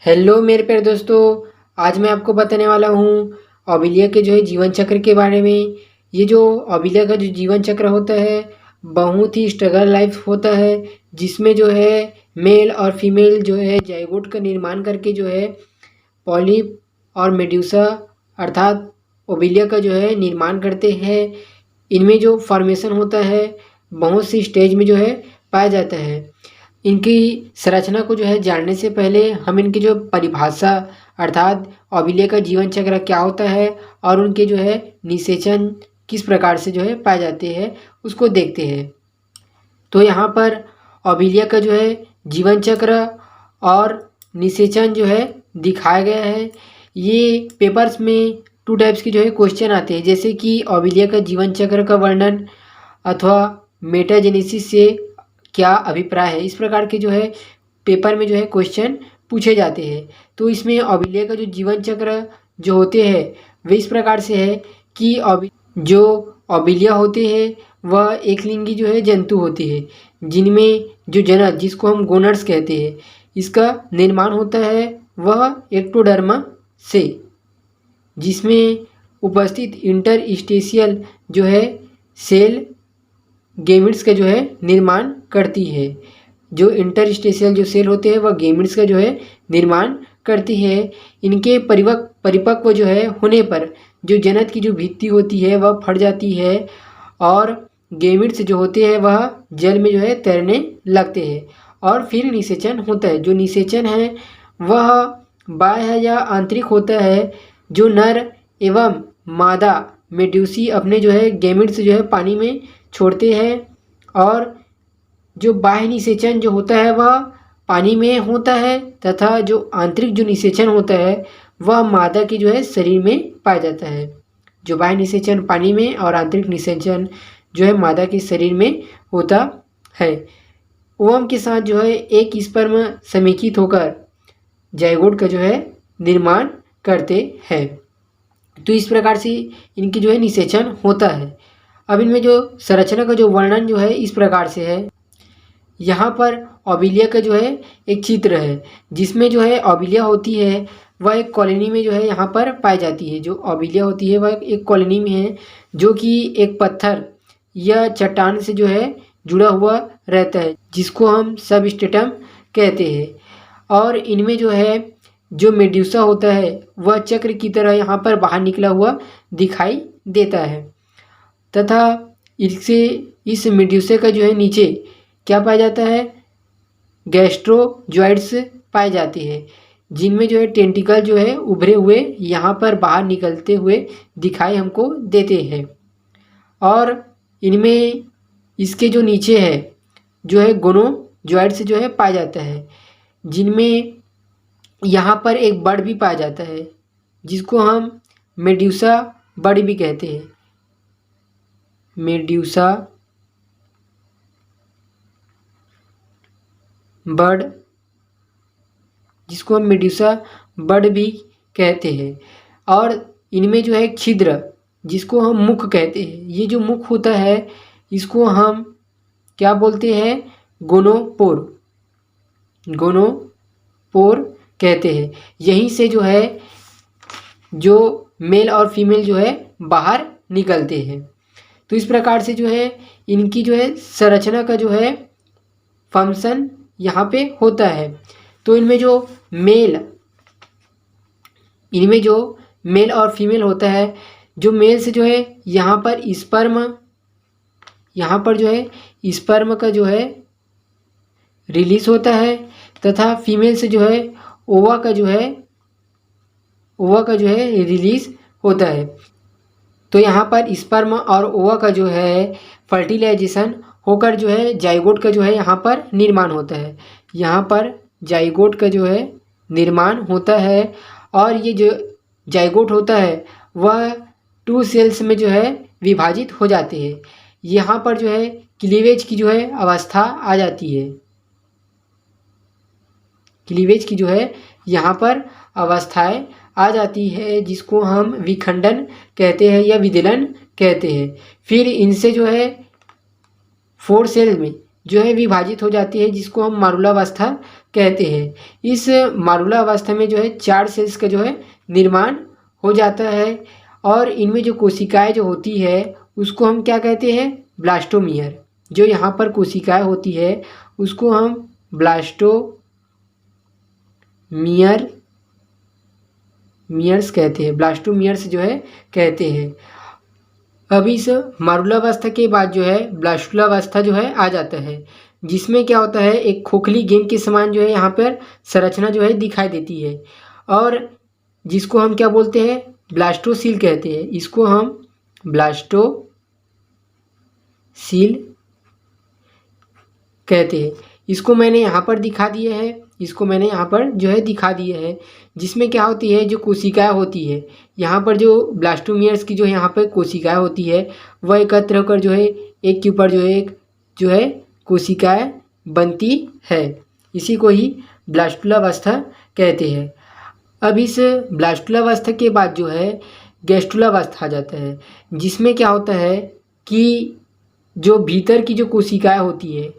Hello मेरे प्यारे दोस्तों। आज मैं आपको बताने वाला हूँ ओबिलिया के जीवन चक्र के बारे में। ये जो ओबिलिया का जीवन चक्र होता है बहुत ही स्ट्रगल लाइफ होता है, जिसमें मेल और फीमेल जाइगोट का निर्माण करके पॉलिप और मेड्यूसा अर्थात ओबिलिया का निर्माण करते हैं। इनमें जो फॉर्मेशन होता है बहुत सी स्टेज में पाया जाता है। इनकी संरचना को जानने से पहले हम इनकी परिभाषा अर्थात ओबिलिया का जीवन चक्र क्या होता है और उनके निषेचन किस प्रकार से पाए जाते हैं उसको देखते हैं। तो यहाँ पर ओबिलिया का जीवन चक्र और निषेचन दिखाया गया है। ये पेपर्स में 2 टाइप्स के क्वेश्चन आते हैं, जैसे कि ओबिलिया का जीवन चक्र का वर्णन अथवा मेटाजेनेसिस से क्या अभिप्राय है। इस प्रकार के पेपर में क्वेश्चन पूछे जाते हैं। तो इसमें ओबिलिया का जीवन चक्र होते हैं वे इस प्रकार से है कि जो ओबिलिया होते हैं वह एक लिंगी जंतु होती है, जिनमें जो जनक जिसको हम गोनड्स कहते हैं इसका निर्माण होता है वह एक्टोडर्मा से, जिसमें उपस्थित इंटरस्टेशियल सेल गेमिट्स का निर्माण करती है। जो इंटरस्टेशियल सेल होते हैं वह गेमिट्स का निर्माण करती है। इनके परिपक्व होने पर जो जनक की भित्ति होती है वह फट जाती है और गेमिट्स होते हैं वह जल में तैरने लगते हैं और फिर निषेचन होता है। जो निषेचन है वह बाह्य या आंतरिक होता है। जो नर एवं मादा मेड्यूसी अपने गेमिट्स पानी में छोड़ते हैं और जो बाह्य निषेचन होता है वह पानी में होता है तथा जो आंतरिक निषेचन होता है वह मादा के शरीर में पाया जाता है। जो बाह्य निषेचन पानी में और आंतरिक निषेचन मादा के शरीर में होता है। ओवम के साथ एक स्पर्म समेकित होकर जाइगोट का निर्माण करते हैं। तो इस प्रकार से इनकी निषेचन होता है। अब इनमें संरचना का वर्णन इस प्रकार से है। यहाँ पर ओबिलिया का एक चित्र है, जिसमें ओबिलिया होती है वह एक कॉलोनी में यहाँ पर पाई जाती है। जो ओबिलिया होती है वह एक कॉलोनी में है जो कि एक पत्थर या चट्टान से जुड़ा हुआ रहता है, जिसको हम सबस्ट्रेटम कहते हैं। और इनमें जो मेड्यूसा होता है वह चक्र की तरह यहाँ पर बाहर निकला हुआ दिखाई देता है तथा इस मेड्यूसे का नीचे क्या पाया जाता है, गैस्ट्रोजॉइड्स पाए जाते हैं, जिनमें टेंटिकल उभरे हुए यहाँ पर बाहर निकलते हुए दिखाई हमको देते हैं। और इनमें इसके नीचे है गोनोजॉइड्स पाया जाता है, जिनमें यहाँ पर एक बर्ड भी पाया जाता है जिसको हम मेड्यूसा बर्ड भी कहते हैं। मेड्यूसा बर्ड, जिसको हम मेड्यूसा बर्ड भी कहते हैं। और इनमें एक छिद्र जिसको हम मुख कहते हैं, ये जो मुख होता है इसको हम क्या बोलते हैं, गोनोपोर कहते हैं। यहीं से जो मेल और फीमेल बाहर निकलते हैं। तो इस प्रकार से इनकी संरचना का फंक्शन यहाँ पे होता है। तो इनमें जो मेल और फीमेल होता है, जो मेल से यहाँ पर स्पर्म का रिलीज होता है तथा फीमेल से ओवा का रिलीज होता है। तो यहाँ पर स्पर्म और ओवा का फर्टिलाइजेशन होकर जाइगोट का यहाँ पर निर्माण होता है। यहाँ पर जाइगोट का निर्माण होता है और ये जो जाइगोट होता है वह 2 सेल्स में विभाजित हो जाते हैं। यहाँ पर क्लीवेज की अवस्था आ जाती है। क्लीवेज की यहाँ पर अवस्थाएं आ जाती है, जिसको हम विखंडन कहते हैं या विदलन कहते हैं। फिर इनसे 4 सेल में जो है विभाजित हो जाती है, जिसको हम मारुलावस्था कहते हैं। इस मारुलावस्था में जो है 4 सेल्स का जो है निर्माण हो जाता है और इनमें जो कोशिकाएं जो होती है उसको हम क्या कहते हैं, ब्लास्टोमियर। जो यहाँ पर कोशिकाएं होती है उसको हम ब्लास्टोमियर्स कहते हैं, ब्लास्टोमियर्स जो है कहते हैं। अब इस मारुलावस्था के बाद जो है ब्लास्टुलावस्था जो है आ जाता है, जिसमें क्या होता है, एक खोखली गेंद के समान जो है यहाँ पर संरचना जो है दिखाई देती है और जिसको हम क्या बोलते हैं, ब्लास्टोसील कहते हैं। इसको हम ब्लास्टोसील कहते हैं। इसको मैंने यहाँ पर दिखा दिए है, इसको मैंने यहाँ पर जो है दिखा दिए है, जिसमें क्या होती है, जो कोशिकाएं होती है यहाँ पर, जो ब्लास्टोमियर्स की जो यहाँ पर कोशिकाएं होती है वह एकत्र होकर जो है एक के ऊपर जो है एक जो है कोशिकाएं बनती है। इसी को ही ब्लास्टुलावस्था कहते हैं। अब इस ब्लास्टुलावस्था के बाद जो है गैस्ट्रुलावस्था आ जाता है, जिसमें क्या होता है कि जो भीतर की जो कोशिकाएं होती है,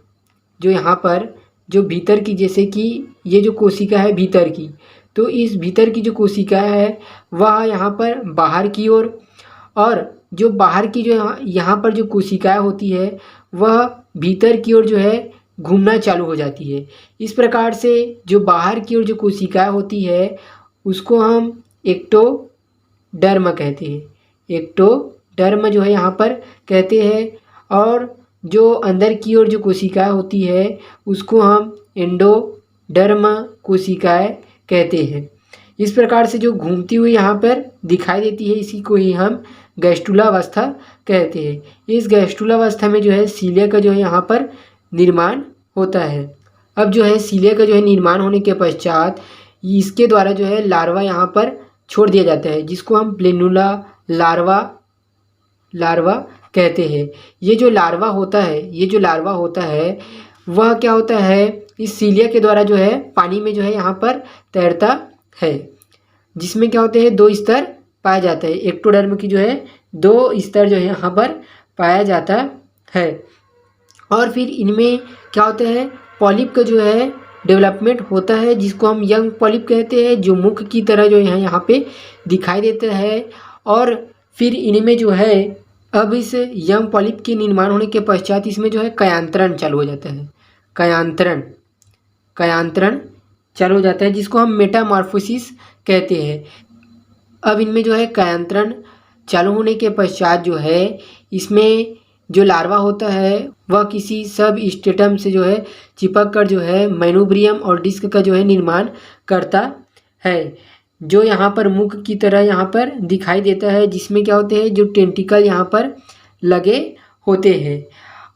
जो यहाँ पर जो भीतर की, जैसे कि ये जो कोशिका है भीतर की, तो इस भीतर की जो कोशिका है वह यहाँ पर बाहर की ओर, और जो बाहर की जो यहाँ पर जो कोशिकाएं होती है वह भीतर की ओर जो है घूमना चालू हो जाती है। इस प्रकार से जो बाहर की ओर जो कोशिकाएं होती है उसको हम एक्टोडर्म कहते हैं, एक्टोडर्म जो है यहाँ पर कहते हैं। और जो अंदर की ओर जो कोशिकाएं होती है उसको हम एंडोडर्म कोशिकाएं कहते हैं। इस प्रकार से जो घूमती हुई यहाँ पर दिखाई देती है इसी को ही हम गैस्ट्रुलावस्था कहते हैं। इस गैस्ट्रुलावस्था में जो है सीलिया का जो है यहाँ पर निर्माण होता है। अब जो है सीलिया का जो है निर्माण होने के पश्चात इसके द्वारा जो है लार्वा यहाँ पर छोड़ दिया जाता है, जिसको हम प्लेनुला लार्वा कहते हैं। ये जो लार्वा होता है वह क्या होता है, इस सीलिया के द्वारा जो है पानी में जो है यहाँ पर तैरता है, जिसमें क्या होते हैं 2 स्तर पाया जाता है। एक्टोडर्म की जो है 2 स्तर जो है यहाँ पर पाया जाता है। और फिर इनमें क्या होता है, पॉलिप का जो है डेवलपमेंट होता है, जिसको हम यंग पॉलिप कहते हैं, जो मुख की तरह जो है यहाँ पे दिखाई देता है। और फिर इनमें जो है अब इस यंग पॉलिप के निर्माण होने के पश्चात इसमें जो है कयांतरण चालू हो जाता है, कयांतरण चालू हो जाता है, जिसको हम मेटामॉर्फोसिस कहते हैं। अब इनमें जो है कयांतरण चालू होने के पश्चात जो है इसमें जो लार्वा होता है वह किसी सब स्टेटम से जो है चिपक कर जो है मैनोब्रियम और डिस्क का जो है निर्माण करता है, जो यहाँ पर मुख की तरह यहाँ पर दिखाई देता है, जिसमें क्या होते हैं, जो टेंटिकल यहाँ पर लगे होते हैं।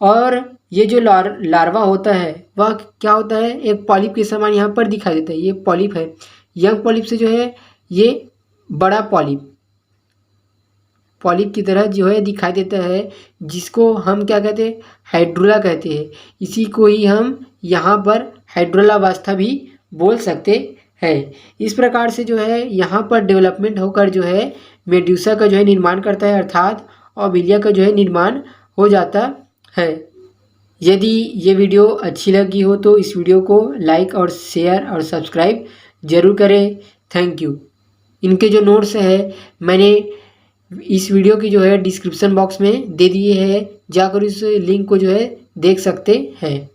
और ये जो लार्वा होता है वह क्या होता है, एक पॉलिप के समान यहाँ पर दिखाई देता है। ये पॉलिप है, यंग पॉलिप से जो है ये बड़ा पॉलिप की तरह जो है दिखाई देता है, जिसको हम क्या कहते हैं, हाइड्रोला कहते हैं। इसी को ही हम यहाँ पर हाइड्रोलावस्था भी बोल सकते हैं। इस प्रकार से जो है यहाँ पर डेवलपमेंट होकर जो है मेड्यूसा का जो है निर्माण करता है, अर्थात ओबिलिया का जो है निर्माण हो जाता है। यदि ये वीडियो अच्छी लगी हो तो इस वीडियो को लाइक और शेयर और सब्सक्राइब ज़रूर करें। Thank you. इनके जो नोट्स है मैंने इस वीडियो की जो है डिस्क्रिप्शन बॉक्स में दे दिए हैं, जाकर इस लिंक को जो है देख सकते हैं।